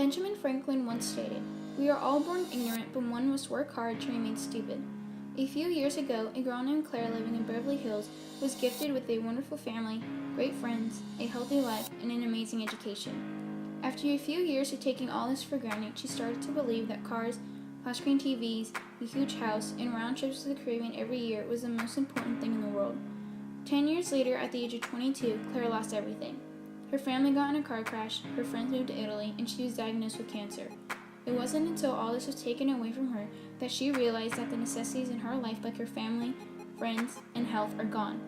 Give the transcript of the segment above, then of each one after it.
Benjamin Franklin once stated, "We are all born ignorant, but one must work hard to remain stupid." A few years ago, a girl named Claire living in Beverly Hills was gifted with a wonderful family, great friends, a healthy life, and an amazing education. After a few years of taking all this for granted, she started to believe that cars, flat-screen TVs, a huge house, and round trips to the Caribbean every year was the most important thing in the world. 10 years later, at the age of 22, Claire lost everything. Her family got in a car crash, her friends moved to Italy, and she was diagnosed with cancer. It wasn't until all this was taken away from her that she realized that the necessities in her life, like her family, friends, and health, are gone.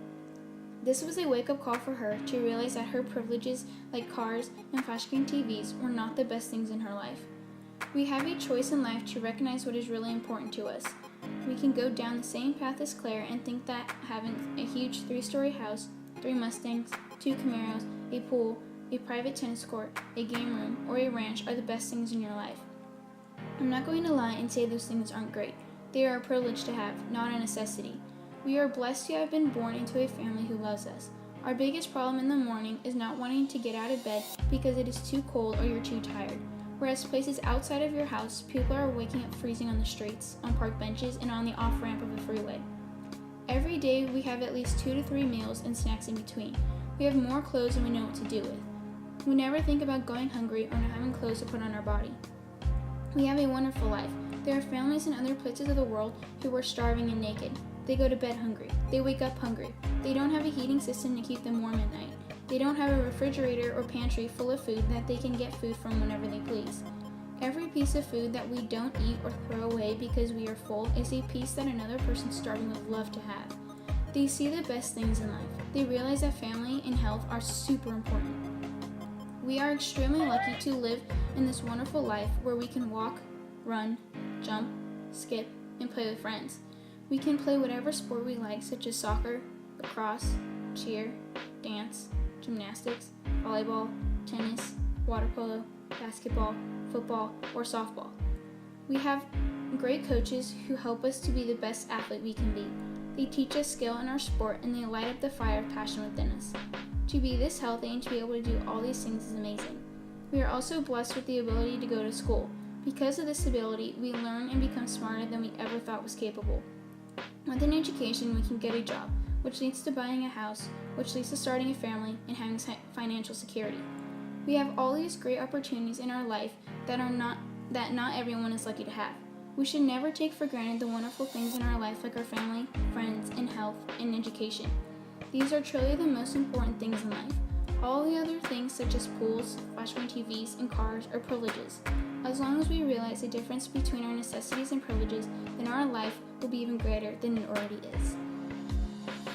This was a wake-up call for her to realize that her privileges, like cars and flat-screen TVs, were not the best things in her life. We have a choice in life to recognize what is really important to us. We can go down the same path as Claire and think that having a huge 3-story house, 3 Mustangs, 2 Camaros, a pool, a private tennis court, a game room, or a ranch are the best things in your life. I'm not going to lie and say those things aren't great. They are a privilege to have, not a necessity. We are blessed to have been born into a family who loves us. Our biggest problem in the morning is not wanting to get out of bed because it is too cold or you're too tired. Whereas places outside of your house, people are waking up freezing on the streets, on park benches, and on the off-ramp of a freeway. Every day we have at least 2 to 3 meals and snacks in between. We have more clothes than we know what to do with. We never think about going hungry or not having clothes to put on our body. We have a wonderful life. There are families in other places of the world who are starving and naked. They go to bed hungry. They wake up hungry. They don't have a heating system to keep them warm at night. They don't have a refrigerator or pantry full of food that they can get food from whenever they please. Every piece of food that we don't eat or throw away because we are full is a piece that another person starving would love to have. They see the best things in life. They realize that family and health are super important. We are extremely lucky to live in this wonderful life where we can walk, run, jump, skip, and play with friends. We can play whatever sport we like, such as soccer, lacrosse, cheer, dance, gymnastics, volleyball, tennis, water polo, basketball, football, or softball. We have great coaches who help us to be the best athlete we can be. They teach us skill in our sport and they light up the fire of passion within us. To be this healthy and to be able to do all these things is amazing. We are also blessed with the ability to go to school. Because of this ability, we learn and become smarter than we ever thought was capable. With an education, we can get a job, which leads to buying a house, which leads to starting a family and having financial security. We have all these great opportunities in our life that not everyone is lucky to have. We should never take for granted the wonderful things in our life like our family, friends, and health, and education. These are truly the most important things in life. All the other things such as pools, flat-screen TVs, and cars are privileges. As long as we realize the difference between our necessities and privileges, then our life will be even greater than it already is.